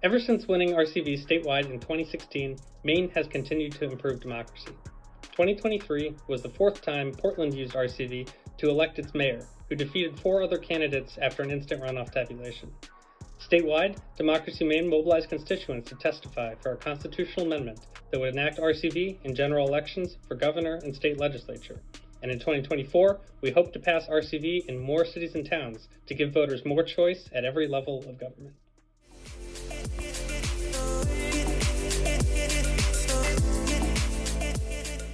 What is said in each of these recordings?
Ever since winning RCV statewide in 2016, Maine has continued to improve democracy. 2023 was the fourth time Portland used RCV to elect its mayor, who defeated 4 other candidates after an instant runoff tabulation. Statewide, Democracy Maine mobilized constituents to testify for a constitutional amendment that would enact RCV in general elections for governor and state legislature. And in 2024, we hope to pass RCV in more cities and towns to give voters more choice at every level of government.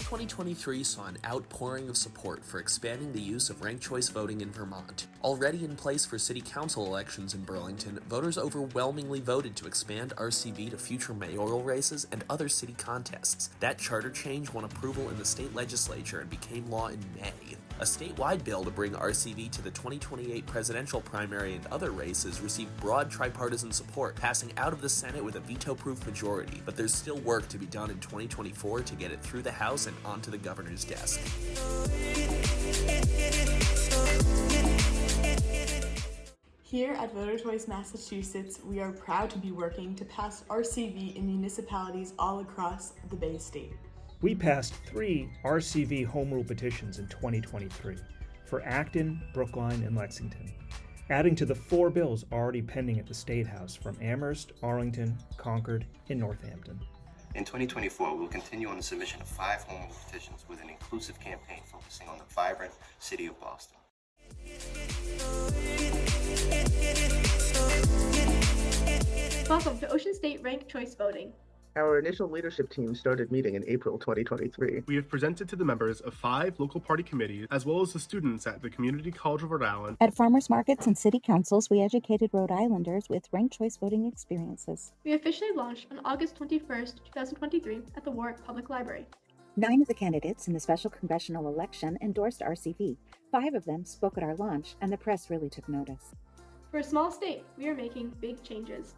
2023 saw an outpouring of support for expanding the use of ranked choice voting in Vermont. Already in place for city council elections in Burlington, voters overwhelmingly voted to expand RCV to future mayoral races and other city contests. That charter change won approval in the state legislature and became law in May. A statewide bill to bring RCV to the 2028 presidential primary and other races received broad tripartisan support, passing out of the Senate with a veto-proof majority, but there's still work to be done in 2024 to get it through the House and onto the governor's desk. Here at Voter Choice Massachusetts, we are proud to be working to pass RCV in municipalities all across the Bay State. We passed 3 RCV home rule petitions in 2023 for Acton, Brookline, and Lexington, adding to the 4 bills already pending at the State House from Amherst, Arlington, Concord, and Northampton. In 2024, we'll continue on the submission of 5 home rule petitions with an inclusive campaign focusing on the vibrant city of Boston. Welcome to Ocean State Ranked Choice Voting. Our initial leadership team started meeting in April 2023. We have presented to the members of 5 local party committees, as well as the students at the Community College of Rhode Island. At farmers markets and city councils, we educated Rhode Islanders with ranked choice voting experiences. We officially launched on August 21st, 2023 at the Warwick Public Library. 9 of the candidates in the special congressional election endorsed RCV. 5 of them spoke at our launch, and the press really took notice. For a small state, we are making big changes.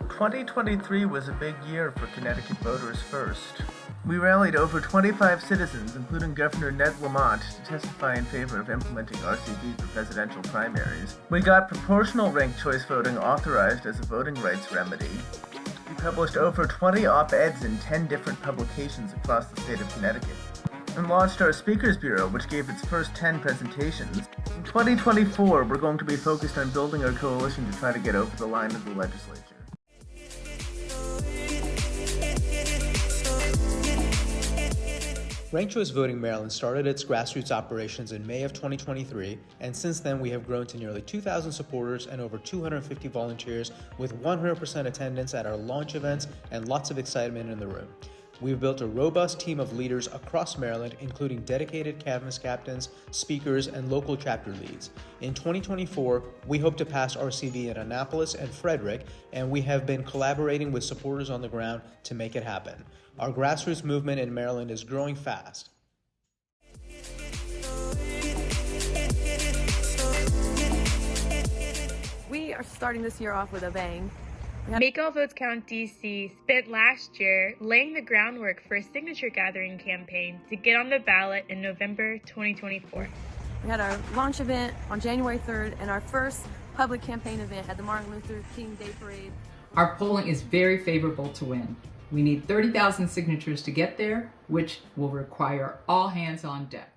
2023 was a big year for Connecticut Voters First. We rallied over 25 citizens, including Governor Ned Lamont, to testify in favor of implementing RCV for presidential primaries. We got proportional ranked choice voting authorized as a voting rights remedy. We published over 20 op-eds in 10 different publications across the state of Connecticut, and launched our Speakers Bureau, which gave its first 10 presentations. In 2024, we're going to be focused on building our coalition to try to get over the line of the legislature. Ranked Choice Voting Maryland started its grassroots operations in May of 2023, and since then we have grown to nearly 2,000 supporters and over 250 volunteers with 100% attendance at our launch events and lots of excitement in the room. We've built a robust team of leaders across Maryland, including dedicated canvas captains, speakers, and local chapter leads. In 2024, we hope to pass RCV in Annapolis and Frederick, and we have been collaborating with supporters on the ground to make it happen. Our grassroots movement in Maryland is growing fast. We are starting this year off with a bang. Make All Votes Count DC spent last year laying the groundwork for a signature gathering campaign to get on the ballot in November 2024. We had our launch event on January 3rd and our first public campaign event at the Martin Luther King Day Parade. Our polling is very favorable to win. We need 30,000 signatures to get there, which will require all hands on deck.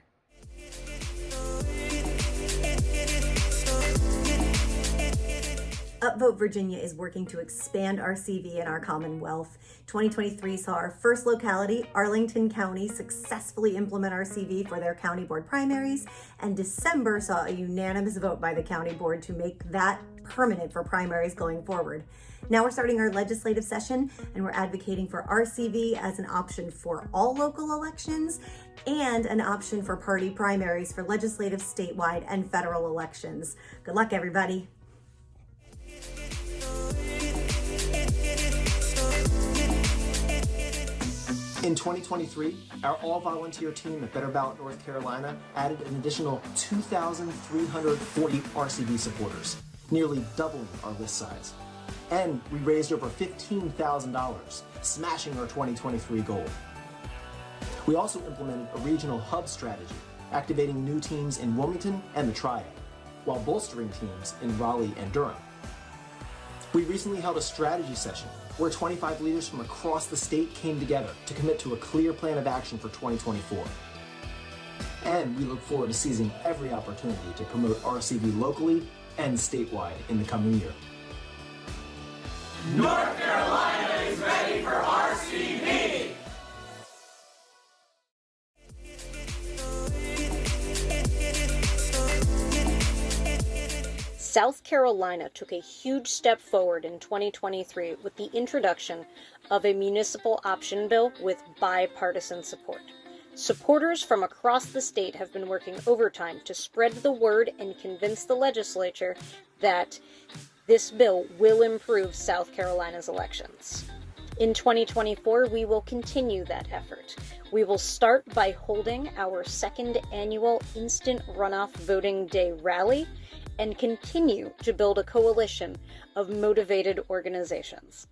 Upvote Virginia is working to expand RCV in our Commonwealth. 2023 saw our first locality, Arlington County, successfully implement RCV for their county board primaries, and December saw a unanimous vote by the county board to make that permanent for primaries going forward. Now we're starting our legislative session, and we're advocating for RCV as an option for all local elections and an option for party primaries for legislative, statewide, and federal elections. Good luck, everybody. In 2023, our all-volunteer team at Better Ballot North Carolina added an additional 2,340 RCV supporters, nearly doubling our list size. And we raised over $15,000, smashing our 2023 goal. We also implemented a regional hub strategy activating new teams in Wilmington and the Triad, while bolstering teams in Raleigh and Durham. We recently held a strategy session where 25 leaders from across the state came together to commit to a clear plan of action for 2024. And we look forward to seizing every opportunity to promote RCV locally and statewide in the coming year. North Carolina is ready for RCV! South Carolina took a huge step forward in 2023 with the introduction of a municipal option bill with bipartisan support. Supporters from across the state have been working overtime to spread the word and convince the legislature that this bill will improve South Carolina's elections. In 2024, we will continue that effort. We will start by holding our second annual Instant Runoff Voting Day rally and continue to build a coalition of motivated organizations.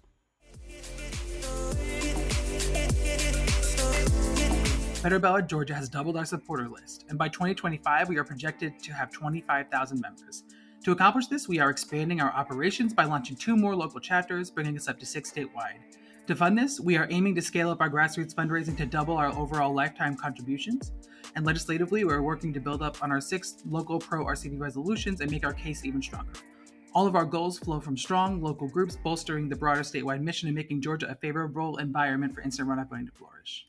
Better Ballot Georgia has doubled our supporter list, and by 2025, we are projected to have 25,000 members. To accomplish this, we are expanding our operations by launching 2 more local chapters, bringing us up to 6 statewide. To fund this, we are aiming to scale up our grassroots fundraising to double our overall lifetime contributions. And legislatively, we're working to build up on our 6 local pro-RCV resolutions and make our case even stronger. All of our goals flow from strong local groups bolstering the broader statewide mission and making Georgia a favorable environment for instant runoff voting to flourish.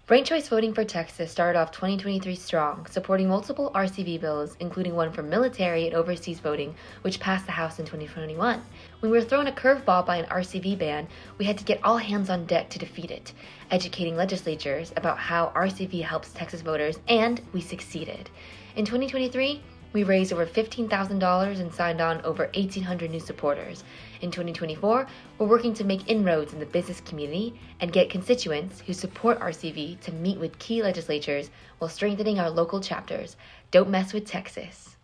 Ranked choice voting for Texas started off 2023 strong, supporting multiple RCV bills, including one for military and overseas voting, which passed the House in 2021. When we were thrown a curveball by an RCV ban, we had to get all hands on deck to defeat it, educating legislatures about how RCV helps Texas voters, and we succeeded. In 2023, we raised over $15,000 and signed on over 1,800 new supporters. In 2024, we're working to make inroads in the business community and get constituents who support RCV to meet with key legislatures while strengthening our local chapters. Don't mess with Texas.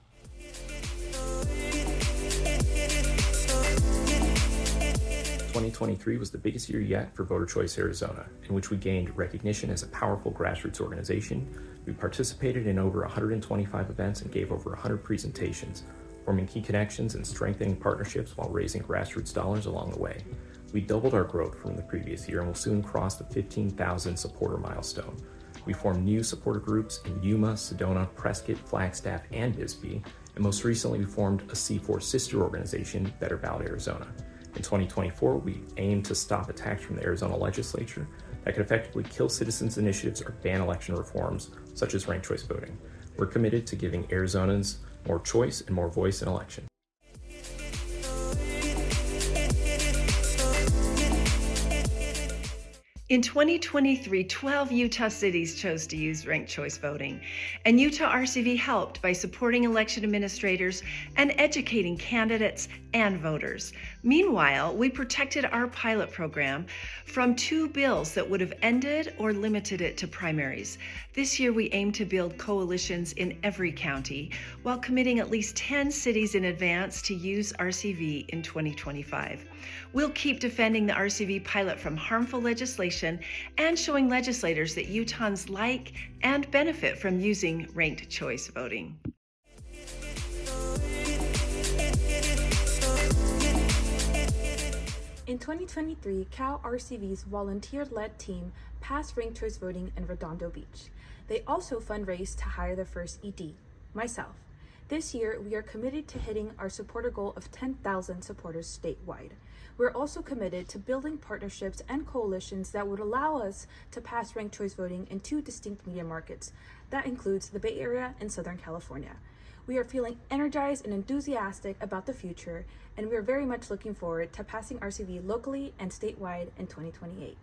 "2023 was the biggest year yet for Voter Choice Arizona, in which we gained recognition as a powerful grassroots organization. We participated in over 125 events and gave over 100 presentations, forming key connections and strengthening partnerships while raising grassroots dollars along the way. We doubled our growth from the previous year and will soon cross the 15,000 supporter milestone. We formed new supporter groups in Yuma, Sedona, Prescott, Flagstaff, and Bisbee, and most recently we formed a C4 sister organization, Better Ballot Arizona. In 2024, we aim to stop attacks from the Arizona legislature that could effectively kill citizens' initiatives or ban election reforms, such as ranked choice voting. We're committed to giving Arizonans more choice and more voice in election. In 2023, 12 Utah cities chose to use ranked choice voting, and Utah RCV helped by supporting election administrators and educating candidates and voters. Meanwhile, we protected our pilot program from 2 bills that would have ended or limited it to primaries. This year, we aim to build coalitions in every county while committing at least 10 cities in advance to use RCV in 2025. We'll keep defending the RCV pilot from harmful legislation and showing legislators that Utahns like and benefit from using ranked choice voting. In 2023, Cal RCV's volunteer-led team passed ranked choice voting in Redondo Beach. They also fundraised to hire their first ED, myself. This year, we are committed to hitting our supporter goal of 10,000 supporters statewide. We're also committed to building partnerships and coalitions that would allow us to pass ranked choice voting in 2 distinct media markets. That includes the Bay Area and Southern California. We are feeling energized and enthusiastic about the future, and we are very much looking forward to passing RCV locally and statewide in 2028.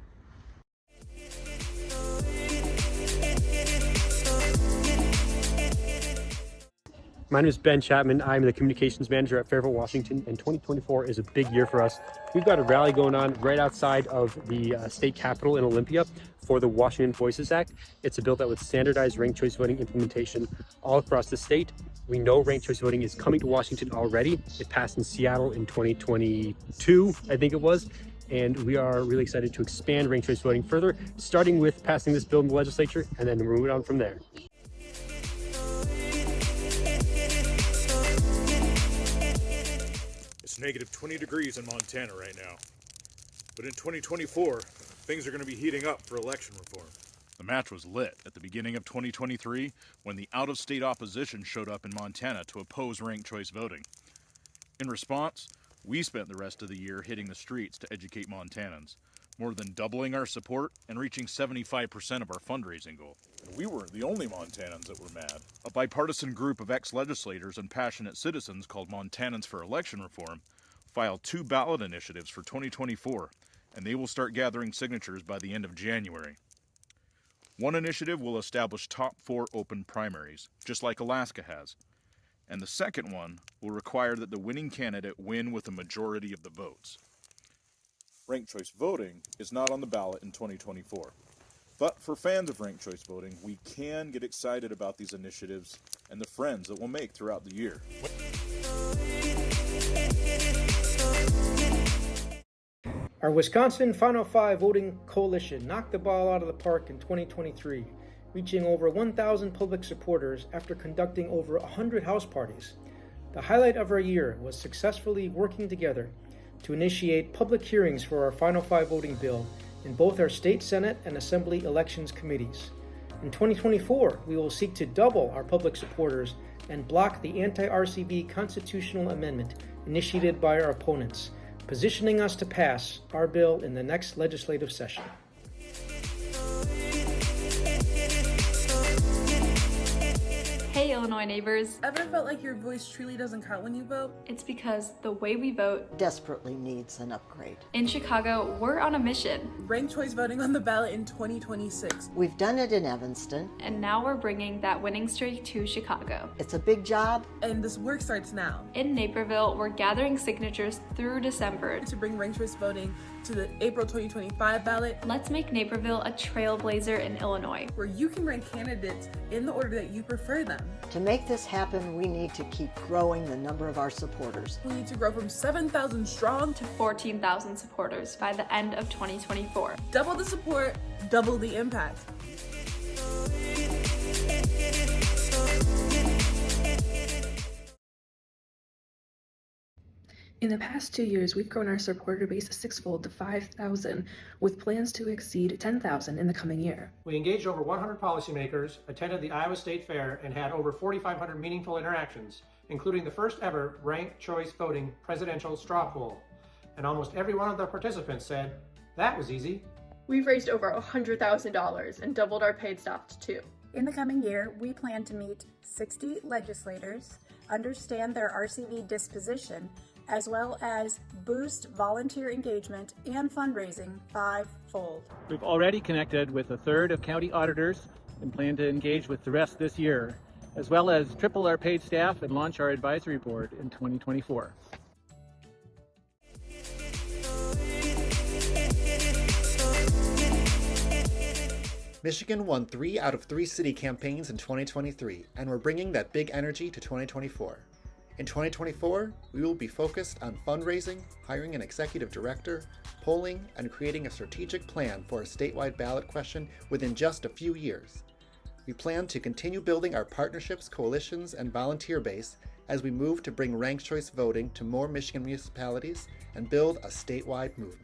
My name is Ben Chapman. I'm the communications manager at Fairfield, Washington, and 2024 is a big year for us. We've got a rally going on right outside of the state capitol in Olympia for the Washington Voices Act. It's a bill that would standardize ranked choice voting implementation all across the state. We know ranked choice voting is coming to Washington already. It passed in Seattle in 2022, I think it was. And we are really excited to expand ranked choice voting further, starting with passing this bill in the legislature and then moving on from there. It's negative 20 degrees in Montana right now. But in 2024, things are going to be heating up for election reform. The match was lit at the beginning of 2023 when the out-of-state opposition showed up in Montana to oppose ranked choice voting. In response, we spent the rest of the year hitting the streets to educate Montanans, more than doubling our support and reaching 75% of our fundraising goal. We weren't the only Montanans that were mad. A bipartisan group of ex-legislators and passionate citizens called Montanans for Election Reform filed 2 ballot initiatives for 2024, and they will start gathering signatures by the end of January. One initiative will establish top 4 open primaries, just like Alaska has. And the second one will require that the winning candidate win with a majority of the votes. Ranked choice voting is not on the ballot in 2024. But for fans of ranked choice voting, we can get excited about these initiatives and the friends that we'll make throughout the year. Our Wisconsin Final Five voting coalition knocked the ball out of the park in 2023, reaching over 1,000 public supporters after conducting over 100 house parties. The highlight of our year was successfully working together to initiate public hearings for our Final Five voting bill in both our state Senate and Assembly elections committees. In 2024, we will seek to double our public supporters and block the anti-RCV constitutional amendment initiated by our opponents, positioning us to pass our bill in the next legislative session. Hey Illinois neighbors. Ever felt like your voice truly doesn't count when you vote? It's because the way we vote desperately needs an upgrade. In Chicago, we're on a mission. Ranked choice voting on the ballot in 2026. We've done it in Evanston. And now we're bringing that winning streak to Chicago. It's a big job. And this work starts now. In Naperville, we're gathering signatures through December to bring ranked choice voting to the April 2025 ballot. Let's make Naperville a trailblazer in Illinois, where you can rank candidates in the order that you prefer them. To make this happen, we need to keep growing the number of our supporters. We need to grow from 7,000 strong to 14,000 supporters by the end of 2024. Double the support, double the impact. In the past 2 years, we've grown our supporter base sixfold to 5,000, with plans to exceed 10,000 in the coming year. We engaged over 100 policymakers, attended the Iowa State Fair, and had over 4,500 meaningful interactions, including the first ever ranked choice voting presidential straw poll. And almost every one of the participants said, "That was easy." We've raised over $100,000 and doubled our paid staff to 2. In the coming year, we plan to meet 60 legislators, understand their RCV disposition, as well as boost volunteer engagement and fundraising 5-fold. We've already connected with a third of county auditors and plan to engage with the rest this year, as well as triple our paid staff and launch our advisory board in 2024. Michigan won 3 out of 3 city campaigns in 2023, and we're bringing that big energy to 2024. In 2024, we will be focused on fundraising, hiring an executive director, polling, and creating a strategic plan for a statewide ballot question within just a few years. We plan to continue building our partnerships, coalitions, and volunteer base as we move to bring ranked choice voting to more Michigan municipalities and build a statewide movement.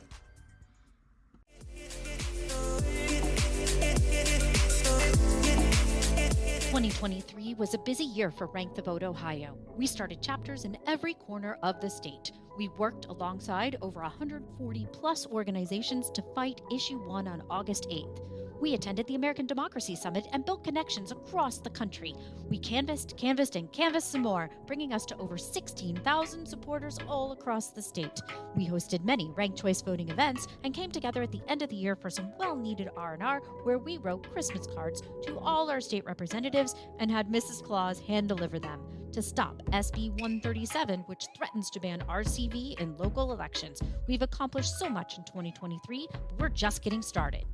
2023 was a busy year for Rank the Vote Ohio. We started chapters in every corner of the state. We worked alongside over 140 plus organizations to fight Issue 1 on August 8th. We attended the American Democracy Summit and built connections across the country. We canvassed, and canvassed some more, bringing us to over 16,000 supporters all across the state. We hosted many ranked choice voting events and came together at the end of the year for some well-needed R&R, where we wrote Christmas cards to all our state representatives and had Mrs. Claus hand-deliver them to stop SB 137, which threatens to ban RCV in local elections. We've accomplished so much in 2023, but we're just getting started.